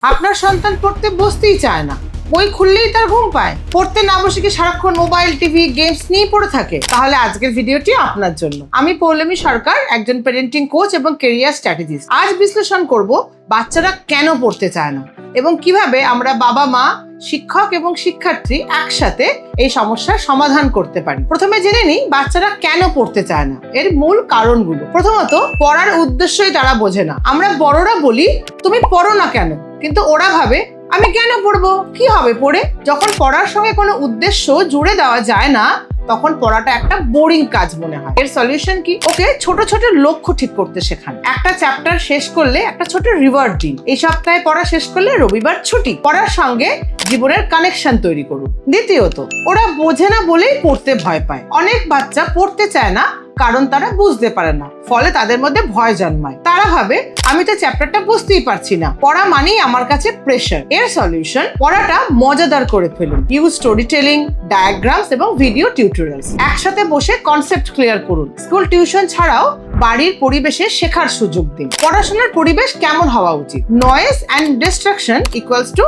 আপনার সন্তান পড়তে বসতেই চায় না, বই খুললেই তার ঘুম পায়, পড়তে না বসে কি সারাক্ষণ মোবাইল, টিভি, গেমস নিয়ে পড়ে থাকে? তাহলে আজকের ভিডিওটি আপনার জন্য। আমি পৌলমী সরকার, একজন প্যারেন্টিং কোচ এবং ক্যারিয়ার স্ট্র্যাটেজিস্ট। আজ বিশ্লেষণ করব বাচ্চারা কেন পড়তে চায় না এবং কিভাবে আমরা বাবা মা, শিক্ষক এবং শিক্ষার্থী একসাথে এই সমস্যার সমাধান করতে পারি। প্রথমে জেনে নিই বাচ্চারা কেন পড়তে চায় না, এর মূল কারণগুলো। প্রথমত, পড়ার উদ্দেশ্যই তারা বোঝে না। আমরা বড়রা বলি তুমি পড়ো না কেন, কিন্তু ওরা ভাবে আমি কেন পড়বো, কি হবে পড়ে। যখন পড়ার সঙ্গে কোনো উদ্দেশ্য জুড়ে দেওয়া যায় না, তখন পড়াটা একটা বোরিং কাজ মনে হয়। এর সলিউশন কি? ওকে ছোট ছোট লক্ষ্য ঠিক করতে শেখান। একটা চ্যাপ্টার শেষ করলে একটা ছোট রিওয়ার্ড দিন। এই সপ্তাহে পড়া শেষ করলে রবিবার ছুটি। পড়ার সঙ্গে জীবনের কানেকশন তৈরি করুন। দ্বিতীয়ত, ওরা বোঝে না বলেই পড়তে ভয় পায়। অনেক বাচ্চা পড়তে চায় না কারণ তারা বুঝতে পারে না, ফলে তাদের মধ্যে ভয় জন্মায়। তারা ভাবে আমি তো চ্যাপ্টারটা বুঝতেই পারছি না, পড়া মানেই আমার কাছে প্রেশার। এর সলিউশন, পড়াটা মজাদার করে ফেলুন। ইউজ স্টোরি টেলিং, ডায়াগ্রামস এবং ভিডিও টিউটোরিয়ালস। একসাথে বসে কনসেপ্ট ক্লিয়ার করুন। স্কুল টিউশন ছাড়াও বাড়ির পরিবেশে শেখার সুযোগ দিন। পড়াশোনার পরিবেশ কেমন হওয়া উচিত? Noise and distraction equals to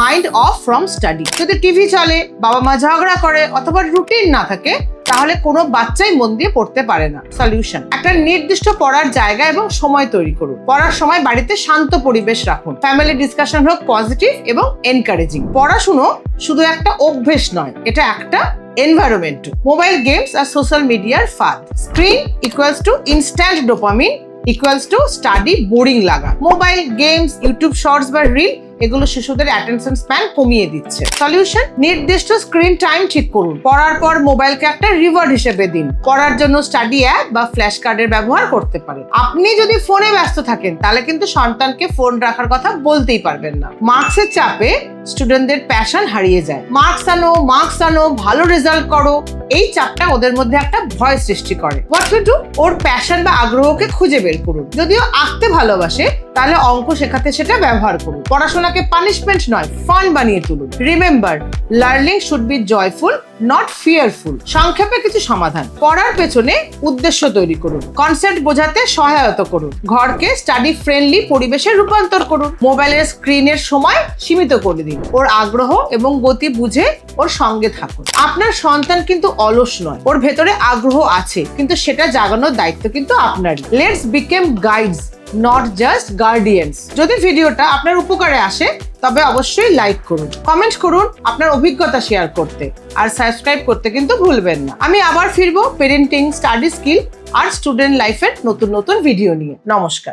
mind off from study. যদি টিভি চলে, বাবা মা ঝগড়া করে অথবা রুটিন না থাকে, তাহলে কোনো বাচ্চাই মন দিয়ে পড়তে পারে না। সলিউশন, একটা নির্দিষ্ট পড়ার জায়গা এবং সময় তৈরি করুন। পড়ার সময় বাড়িতে শান্ত পরিবেশ রাখুন। ফ্যামিলি ডিসকাশন হোক পজিটিভ এবং এনকারেজিং। পড়াশুনো শুধু একটা অভ্যেস নয়, এটা একটা এনভায়রনমেন্ট। মোবাইল গেমস আর সোশ্যাল মিডিয়ার ফাঁদ। Screen equals to instant dopamine equals to study boring লাগা। মোবাইল গেমস, ইউটিউব শর্টস বা রিল এগুলো শিশুদের অ্যাটেনশন স্প্যান কমিয়ে দিচ্ছে। সলিউশন, নির্দিষ্ট স্ক্রিন টাইম ঠিক করুন। পড়ার পর মোবাইলকে একটা রিওয়ার্ড হিসেবে দিন। পড়ার জন্য স্টাডি অ্যাপ বা ফ্ল্যাশ কার্ডের ব্যবহার করতে পারেন। আপনি যদি ফোনে ব্যস্ত থাকেন, তাহলে কিন্তু সন্তানকে ফোন রাখার কথা বলতেই পারবেন না। মার্কসের চাপে স্টুডেন্টদের প্যাশন হারিয়ে যায়। মার্কস আনো, ভালো রেজাল্ট করো, এই চাপটা ওদের মধ্যে একটা ভয় সৃষ্টি করে। What to do? Or passion বা আগ্রহকে খুঁজে বের করুন। যদিও আঁকতে ভালোবাসে, তাহলে অঙ্ক শেখাতে সেটা ব্যবহার করুন। পড়াশোনাকে পানিশমেন্ট নয়, ফান বানিয়ে তুলুন। Remember, learning should be joyful, not fearful. সংক্ষেপে কিছু সমাধান: পড়ার পেছনে উদ্দেশ্য তৈরি করুন। কনসেপ্ট বোঝাতে সহায়তা করুন। ঘরকে স্টাডি ফ্রেন্ডলি পরিবেশে রূপান্তর করুন। মোবাইলের স্ক্রিনের সময় সীমিত করে দিন। ওর আগ্রহ এবং গতি বুঝে ওর সঙ্গে থাকুন। আপনার সন্তান কিন্তু অলস নয়, ওর ভেতরে আগ্রহ আছে, কিন্তু সেটা জাগানোর দায়িত্ব কিন্তু আপনারই। Let's became guides, not just guardians. যদি ভিডিওটা আপনার উপকারে আসে, তবে অবশ্যই লাইক করুন, কমেন্ট করুন আপনার অভিজ্ঞতা শেয়ার করতে, আর সাবস্ক্রাইব করতে কিন্তু ভুলবেন না। আমি আবার ফিরবো পেরেন্টিং, স্টাডি স্কিল আর স্টুডেন্ট লাইফের নতুন নতুন ভিডিও নিয়ে। নমস্কার।